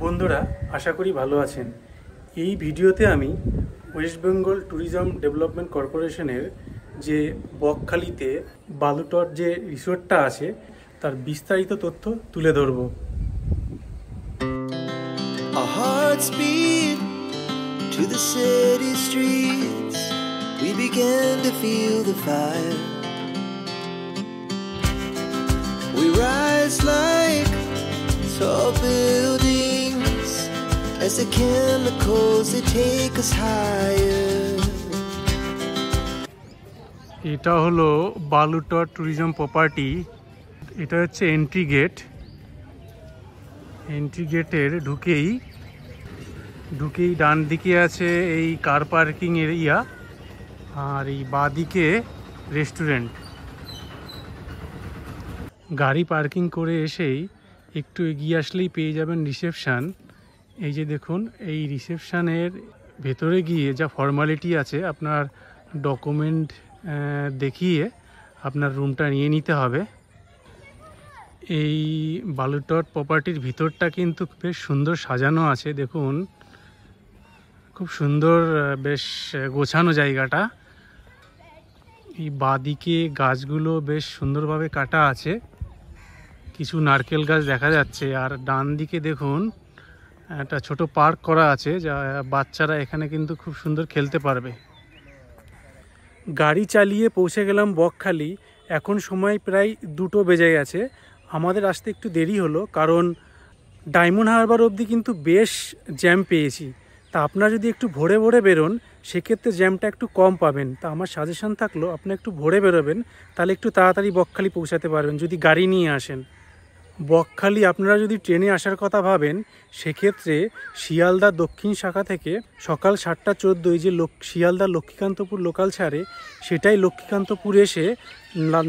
বন্ধুরা আশা করি ভালো আছেন। এই ভিডিওতে আমি ওয়েস্ট বেঙ্গল ট্যুরিজম ডেভেলপমেন্ট কর্পোরেশনের যে বকখালিতে বালুটর যে রিসোর্টটা আছে তার বিস্তারিত তথ্য তুলে ধরব। Our hearts beat to the city streets. We began to feel the fire. We rise like tall buildings as the chemicals they take us higher. এটা হলো বালুটর ট্যুরিজম প্রপার্টি। এটা হচ্ছে এন্ট্রি গেট। এন্ট্রি গেটের ঢুকেই ডান দিকে আছে এই কার পার্কিং এরিয়া, আর এই বাঁ দিকে রেস্টুরেন্ট। গাড়ি পার্কিং করে এসেই একটু এগিয়ে আসলেই পেয়ে যাবেন রিসেপশান। এই যে দেখুন, এই রিসেপশানের ভেতরে গিয়ে যা ফর্মালিটি আছে, আপনার ডকুমেন্ট দেখিয়ে আপনার রুমটা নিয়ে নিতে হবে। এই বালুটর প্রপার্টির ভিতরটা কিন্তু বেশ সুন্দর সাজানো আছে। দেখুন, খুব সুন্দর, বেশ গোছানো জায়গাটা। এই বাঁদিকে গাছগুলো বেশ সুন্দরভাবে কাটা আছে, কিছু নারকেল গাছ দেখা যাচ্ছে। আর ডান দিকে দেখুন একটা ছোট পার্ক করা আছে, যা বাচ্চারা এখানে কিন্তু খুব সুন্দর খেলতে পারবে। গাড়ি চালিয়ে পৌঁছে গেলাম বকখালি। এখন সময় প্রায় 2টো বেজে গেছে। আমাদের আসতে একটু দেরি হলো, কারণ ডায়মন্ড হারবার অবধি কিন্তু বেশ জ্যাম পেয়েছি। তা আপনারা যদি একটু ভোরে বেরোন, সেক্ষেত্রে জ্যামটা একটু কম পাবেন। তা আমার সাজেশন থাকলো আপনি একটু ভোরে বেরোবেন, তাহলে একটু তাড়াতাড়ি বকখালি পৌঁছাতে পারবেন যদি গাড়ি নিয়ে আসেন। বকখালি আপনারা যদি ট্রেনে আসার কথা ভাবেন, সেক্ষেত্রে শিয়ালদা দক্ষিণ শাখা থেকে সকাল 7:14 যে শিয়ালদা লক্ষ্মীকান্তপুর লোকাল ছাড়ে, সেটাই লক্ষ্মীকান্তপুর এসে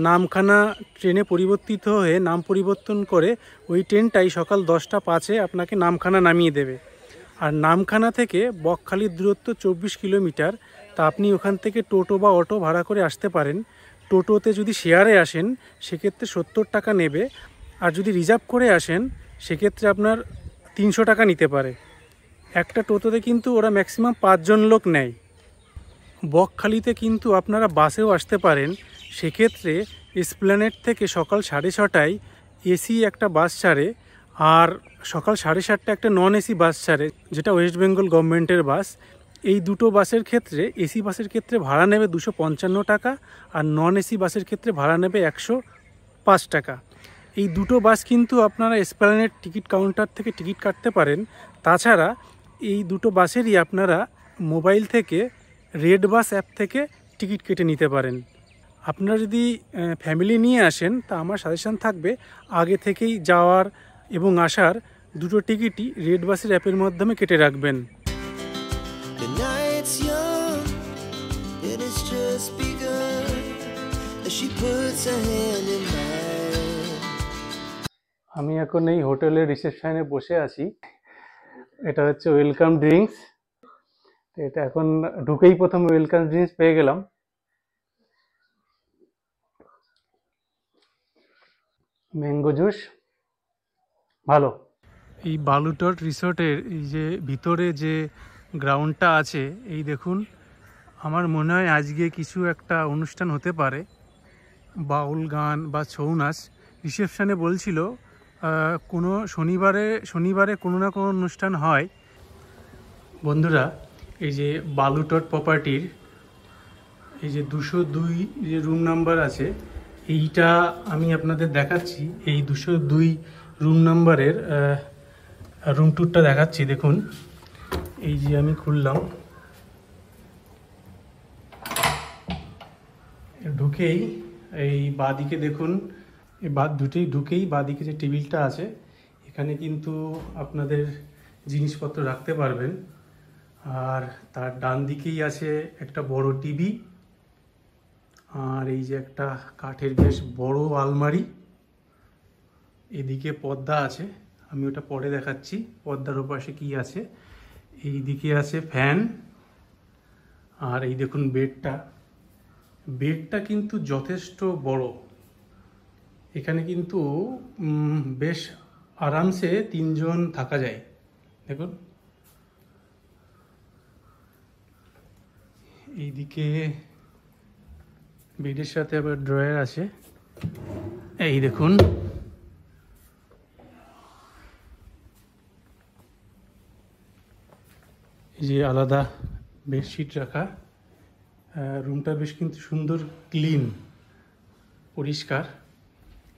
নামখানা ট্রেনে পরিবর্তিত হয়ে নাম পরিবর্তন করে ওই ট্রেনটাই সকাল 10:05 আপনাকে নামখানা নামিয়ে দেবে। আর নামখানা থেকে বকখালির দূরত্ব 24 কিলোমিটার। তা আপনি ওখান থেকে টোটো বা অটো ভাড়া করে আসতে পারেন। টোটোতে যদি শেয়ারে আসেন, সেক্ষেত্রে 70 টাকা নেবে। আর যদি রিজার্ভ করে আসেন, সেক্ষেত্রে আপনার 300 টাকা নিতে পারে। একটা টোটোতে কিন্তু ওরা ম্যাক্সিমাম 5 জন লোক নেয়। বকখালিতে কিন্তু আপনারা বাসেও আসতে পারেন। সেক্ষেত্রে এসপ্ল্যানেড থেকে সকাল 6:30টায় এসি একটা বাস ছাড়ে, আর সকাল 7:30টায় একটা নন এসি বাস ছাড়ে, যেটা ওয়েস্ট বেঙ্গল গভর্নমেন্টের বাস। এই দুটো বাসের ক্ষেত্রে এসি বাসের ক্ষেত্রে ভাড়া নেবে 255 টাকা, আর নন এসি বাসের ক্ষেত্রে ভাড়া নেবে 105 টাকা। এই দুটো বাস কিন্তু আপনারা এসপ্ল্যানেড টিকিট কাউন্টার থেকে টিকিট কাটতে পারেন। তাছাড়া এই দুটো বাসেরই আপনারা মোবাইল থেকে রেড বাস অ্যাপ থেকে টিকিট কেটে নিতে পারেন। আপনারা যদি ফ্যামিলি নিয়ে আসেন, তা আমার সাজেশন থাকবে আগে থেকেই যাওয়ার এবং আসার দুটো টিকিটই রেড বাসের অ্যাপের মাধ্যমে কেটে রাখবেন। The night's young, it has just begun as she puts her hand in mine. আমি এখন এই হোটেলের রিসেপশনে বসে আছি। এটা হচ্ছে ওয়েলকাম ড্রিঙ্কস। এটা এখন ঢুকেই প্রথম ওয়েলকাম ড্রিঙ্কস পেয়ে গেলাম। ম্যাঙ্গো জুস ভালো। এই বালুটর রিসোর্টের এই যে ভিতরে যে গ্রাউন্ডটা আছে, এই দেখুন, আমার মনে হয় আজকে কিছু একটা অনুষ্ঠান হতে পারে, বাউল গান বা ছৌ নাচ। রিসেপশানে বলছিল কোনো শনিবারে কোনো না কোনো অনুষ্ঠান হয়। বন্ধুরা, এই যে বালুটর প্রপার্টির এই যে 202 যে রুম নাম্বার আছে, এইটা আমি আপনাদের দেখাচ্ছি। এই 202 রুম নাম্বারের রুম ট্যুরটা দেখাচ্ছি। দেখুন, এই যে আমি খুললাম, ঢুকেই এই বাঁদিকে দেখুন, এই ঢুকেই বাঁদিকে যে টেবিলটা আছে, এখানে কিন্তু আপনাদের জিনিসপত্র রাখতে পারবেন। আর তার ডান দিকেই আছে একটা বড় টিভি, আর এই যে একটা কাঠের বেশ বড় আলমারি। এদিকে পর্দা আছে, আমি ওটা পরে দেখাচ্ছি পর্দার ওপাশে কি আছে। এই দিকে আছে ফ্যান, আর এই দেখুন বেডটা কিন্তু যথেষ্ট বড়। এখানে কিন্তু বেশ আরামসে 3 জন থাকা যায়। দেখুন এইদিকে বেডের সাথে আবার ড্রয়ার আছে। এই দেখুন এই যে আলাদা বেডশিট রাখা। রুমটা বেশ কিন্তু সুন্দর, ক্লিন, পরিষ্কার।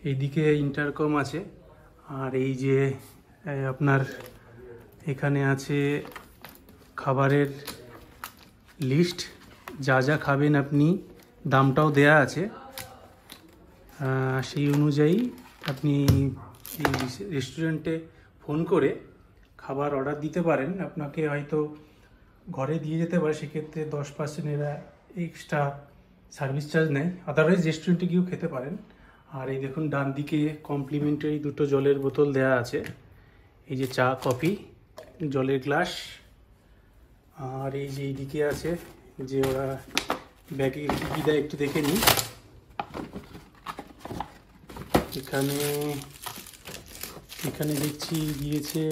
এইদিকে ইন্টারকম আছে। আর এই যে আপনার এখানে আছে খাবারের লিস্ট, যা যা খাবেন আপনি, দামটাও দেয়া আছে। সেই অনুযায়ী আপনি এই রেস্টুরেন্টে ফোন করে খাবার অর্ডার দিতে পারেন। আপনাকে হয়তো ঘরে দিয়ে যেতে পারে, সেক্ষেত্রে 10% এরা এক্সট্রা সার্ভিস চার্জ নেয়। আদারওয়াইজ রেস্টুরেন্টে গিয়েও খেতে পারেন। আর এই দেখুন ডান দিকে কমপ্লিমেন্টারি 2টো জলের বোতল দেয়া আছে। এই যে চা, কফি, জলের গ্লাস। আর এই যে এইদিকে আছে যে ওরা ব্যাগে কী দেয় একটু দেখে নিই। এখানে দেখছি দিয়েছে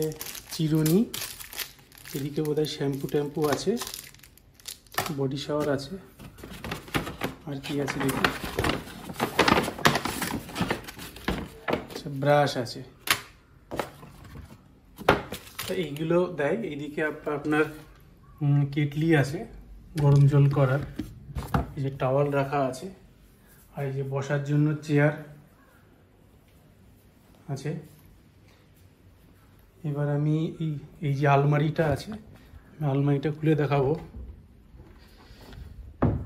চিরুনি, এদিকে বোধহয় শ্যাম্পু ট্যাম্পু আছে, বডি শাওয়ার আছে। আর কি আছে দেখি, আচ্ছা ব্রাশ আছে। তো এইগুলো দেয়। এইদিকে আপনার কেটলি আছে গরম জল করার, এই যে টাওয়াল রাখা আছে। আর এই যে বসার জন্য চেয়ার আছে। এবার আমি এই যে আলমারিটা আছে, আলমারিটা খুলে দেখাবো।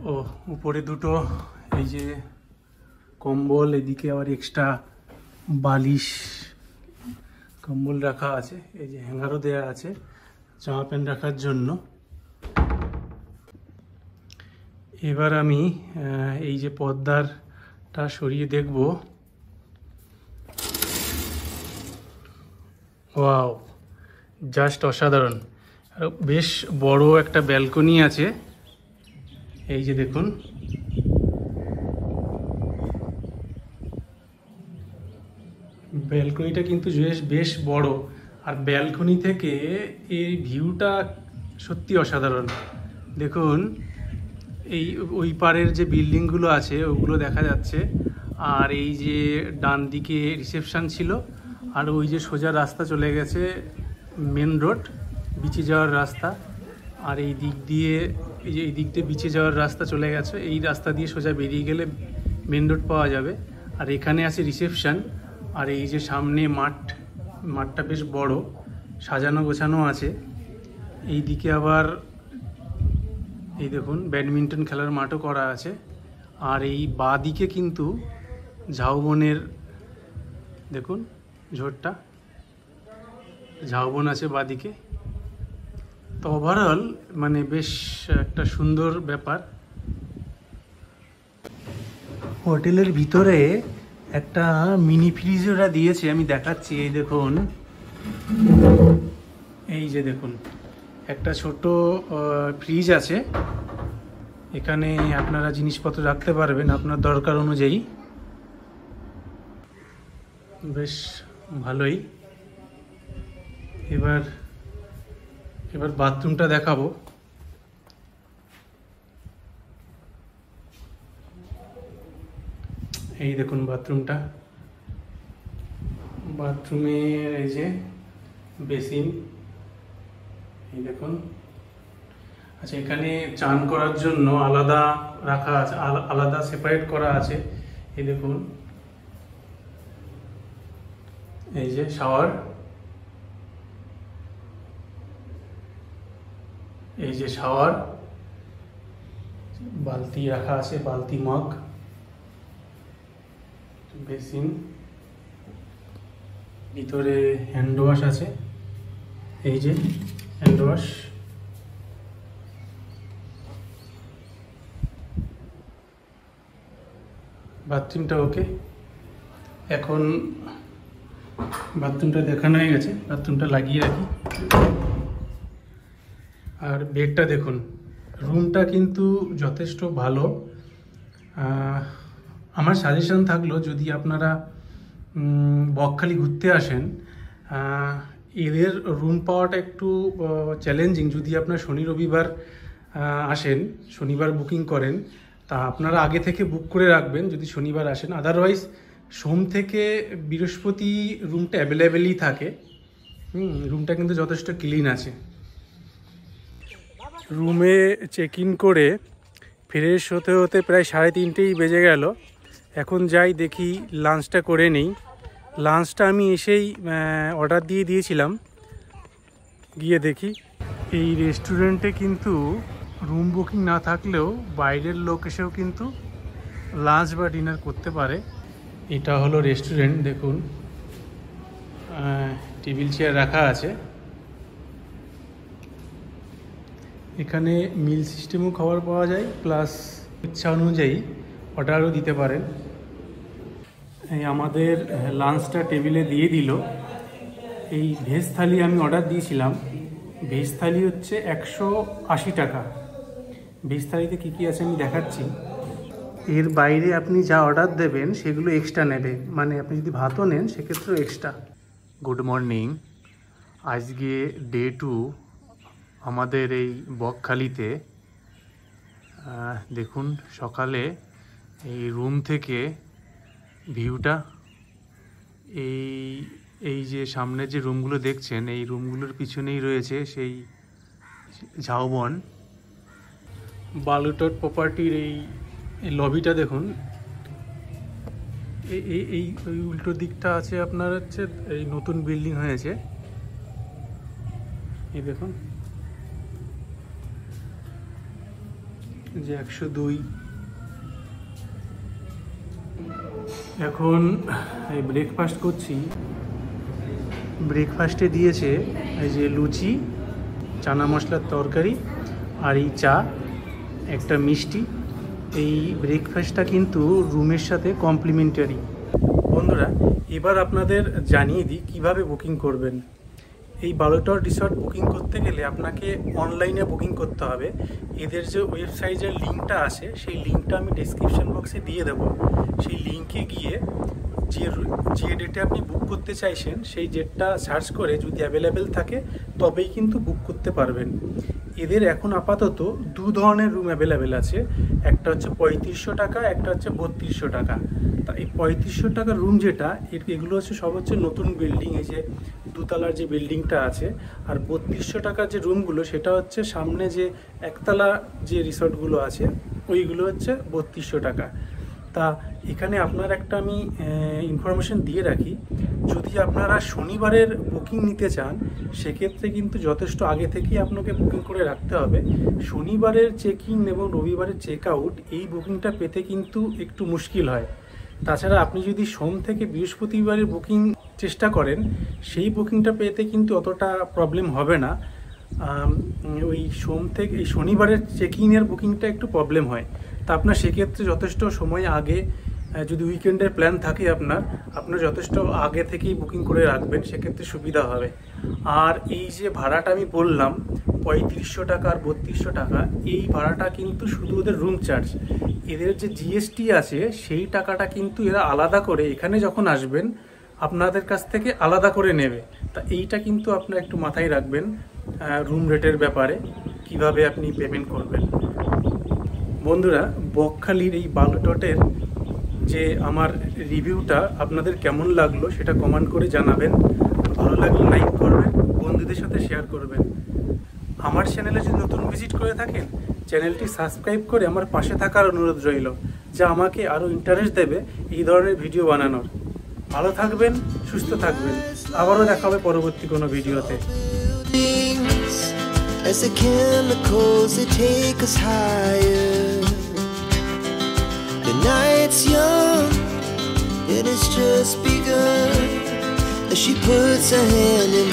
ও উপরে 2টো এই যে কম্বল, এদিকে আবার এক্সট্রা বালিশ কম্বল রাখা আছে। এই যে হ্যাঙ্গারও দেওয়া আছে জামা প্যান্ট রাখার জন্য। এবার আমি এই যে পর্দাটা সরিয়ে দেখব। ওয়াও, জাস্ট অসাধারণ। আর বেশ বড় একটা ব্যালকনি আছে। এই যে দেখুন, ব্যালকনিটা কিন্তু বেশ বড়। আর ব্যালকনি থেকে এই ভিউটা সত্যি অসাধারণ। দেখুন ওই পারের যে বিল্ডিংগুলো আছে ওগুলো দেখা যাচ্ছে। আর এই যে ডান দিকে রিসেপশন ছিল, আর ওই যে সোজা রাস্তা চলে গেছে মেন রোড, বিচে যাওয়ার রাস্তা। আর এই দিক দিয়ে বিচে যাওয়ার রাস্তা চলে গেছে। এই রাস্তা দিয়ে সোজা বেরিয়ে গেলে মেন রোড পাওয়া যাবে। আর এখানে আছে রিসেপশন। আর এই যে সামনে মাঠটা বেশ বড়, সাজানো গোছানো আছে। এই দিকে আবার এই দেখুন ব্যাডমিন্টন খেলার মাঠও করা আছে। আর এই বাঁ দিকে কিন্তু ঝাউবনের, দেখুন ঝোড়টা, ঝাউবন আছে বাঁ দিকে। তো ওভারঅল মানে বেশ একটা সুন্দর ব্যাপার। হোটেলের ভিতরে একটা মিনি ফ্রিজ ওরা দিয়েছে, আমি দেখাচ্ছি। এই দেখুন, এই যে দেখুন একটা ছোট ফ্রিজ আছে। এখানে আপনারা জিনিসপত্র রাখতে পারবেন আপনার দরকার অনুযায়ী। বেশ ভালোই। এবার বাথরুমটা দেখাবো। এই দেখুন বাথরুমে এই যে বেসিন, এই দেখুন। আচ্ছা, এখানে চান করার জন্য আলাদা রাখা আছে, আলাদা সেপারেট করা আছে। এই দেখুন, এই যে শাওয়ার, এই যে শাওয়ার, বালতি রাখা আছে, বালতি, মগ, বেসিন, ভিতরে হ্যান্ড ওয়াশ আছে। এই যে হ্যান্ড ওয়াশ, বাথরুমটা ওকে। এখন বাথরুমটা দেখানো হয়ে গেছে, বাথরুমটা লাগিয়ে রাখি। আর বেডটা দেখুন, রুমটা কিন্তু যথেষ্ট ভালো। আমার সাজেশন থাকলো, যদি আপনারা বকখালি ঘুরতে আসেন, এদের রুম পাওয়াটা একটু চ্যালেঞ্জিং। যদি আপনার শনি রবিবার আসেন, শনিবার বুকিং করেন, তা আপনারা আগে থেকে বুক করে রাখবেন যদি শনিবার আসেন। আদারওয়াইজ সোম থেকে বৃহস্পতি রুমটা অ্যাভেলেবেলই থাকে। রুমটা কিন্তু যথেষ্ট ক্লিন আছে। রুমে চেক ইন করে ফ্রেশ হতে হতে প্রায় 3:30 বেজে গেল। এখন যাই দেখি লাঞ্চটা করে নিই। লাঞ্চটা আমি এসেই অর্ডার দিয়ে দিয়েছিলাম। গিয়ে দেখি এই রেস্টুরেন্টে কিন্তু রুম বুকিং না থাকলেও বাইরের লোক এসেও কিন্তু লাঞ্চ বা ডিনার করতে পারে। এটা হলো রেস্টুরেন্ট, দেখুন টেবিল চেয়ার রাখা আছে। এখানে মিল সিস্টেমও খাবার পাওয়া যায়, প্লাস ইচ্ছা অনুযায়ী অর্ডারও দিতে পারেন। এই আমাদের লাঞ্চটা টেবিলে দিয়ে দিল। এই ভেজ থালি আমি অর্ডার দিয়েছিলাম। ভেজ থালি হচ্ছে 180 টাকা। ভেজ থালিতে কী কী আছে আমি দেখাচ্ছি। এর বাইরে আপনি যা অর্ডার দেবেন সেগুলো এক্সট্রা নেবে, মানে আপনি যদি ভাতও নেন সেক্ষেত্রেও এক্সট্রা। Good morning. আজকে ডে 2 আমাদের এই বকখালিতে। দেখুন সকালে এই রুম থেকে ভিউটা, এই যে সামনে যে রুমগুলো দেখছেন, এই রুমগুলোর পিছনেই রয়েছে সেই ঝাউবন। বালুটট প্রপার্টির এই লবিটা দেখুন। এই উল্টো দিকটা আছে আপনার হচ্ছে এই নতুন বিল্ডিং হয়েছে। এই দেখুন যে 102। এখন এই ব্রেকফাস্ট করছি। ব্রেকফাস্টে দিয়েছে এই যে লুচি, চানা মশলার তরকারি আর এই চা, একটা মিষ্টি। এই ব্রেকফাস্টটা কিন্তু রুমের সাথে কমপ্লিমেন্টারি। বন্ধুরা, এবার আপনাদের জানিয়ে দিই কীভাবে বুকিং করবেন। এই বালুটট রিসর্ট বুকিং করতে গেলে আপনাকে অনলাইনে বুকিং করতে হবে। এদের যে ওয়েবসাইটের লিঙ্কটা আছে সেই লিঙ্কটা আমি ডেসক্রিপশন বক্সে দিয়ে দেবো। সেই লিঙ্কে গিয়ে যে ডেটে আপনি বুক করতে চাইছেন সেই ডেটটা সার্চ করে যদি অ্যাভেলেবেল থাকে তবেই কিন্তু বুক করতে পারবেন। এদের এখন আপাতত 2 ধরনের রুম অ্যাভেলেবেল আছে। একটা হচ্ছে 3500 টাকা, একটা হচ্ছে 3200 টাকা। তা এই 3500 টাকার রুম যেটা, এগুলো হচ্ছে সব হচ্ছে নতুন বিল্ডিং, এই যে 2 তলার যে বিল্ডিংটা আছে। আর 3200 টাকার যে রুমগুলো সেটা হচ্ছে সামনে যে 1 তলা যে রিসর্টগুলো আছে ওইগুলো হচ্ছে 3200 টাকা। তা এখানে আপনার একটা আমি ইনফরমেশন দিয়ে রাখি, যদি আপনারা শনিবারের বুকিং নিতে চান সেক্ষেত্রে কিন্তু যথেষ্ট আগে থেকেই আপনাকে বুকিং করে রাখতে হবে। শনিবারের চেক ইন এবং রবিবারের চেক আউট এই বুকিংটা পেতে কিন্তু একটু মুশকিল হয়। তাছাড়া আপনি যদি সোম থেকে বৃহস্পতিবারের বুকিং চেষ্টা করেন সেই বুকিংটা পেতে কিন্তু অতটা প্রবলেম হবে না। ওই সোম থেকে এই শনিবারের চেক ইনের বুকিংটা একটু প্রবলেম হয়। তা আপনার সেক্ষেত্রে যথেষ্ট সময় আগে, যদি উইকেন্ডের প্ল্যান থাকে আপনার যথেষ্ট আগে থেকেই বুকিং করে রাখবেন, সেক্ষেত্রে সুবিধা হবে। আর এই যে ভাড়াটা আমি বললাম 3500 টাকা আর 3200 টাকা, এই ভাড়াটা কিন্তু শুধু ওদের রুম চার্জ। এদের যে জিএসটি আছে সেই টাকাটা কিন্তু এরা আলাদা করে এখানে যখন আসবেন আপনাদের কাছ থেকে আলাদা করে নেবে। তা এইটা কিন্তু আপনারা একটু মাথায় রাখবেন রুম রেটের ব্যাপারে, কিভাবে আপনি পেমেন্ট করবেন। বন্ধুরা, বকখালির এই বালুটটের যে আমার রিভিউটা আপনাদের কেমন লাগলো সেটা কমেন্ট করে জানাবেন। ভালো লাগলে লাইক করবেন, বন্ধুদের সাথে শেয়ার করবেন। আমার চ্যানেলে যদি নতুন ভিজিট করে থাকেন চ্যানেলটি সাবস্ক্রাইব করে আমার পাশে থাকার অনুরোধ রইল, যা আমাকে আরও ইন্টারেস্ট দেবে এই ধরনের ভিডিও বানানোর। ভালো থাকবেন, সুস্থ থাকবেন। আবারও দেখা হবে পরবর্তী কোনো ভিডিওতে। As the chemicals they take us higher. The night's young, it has just begun. As she puts her hand in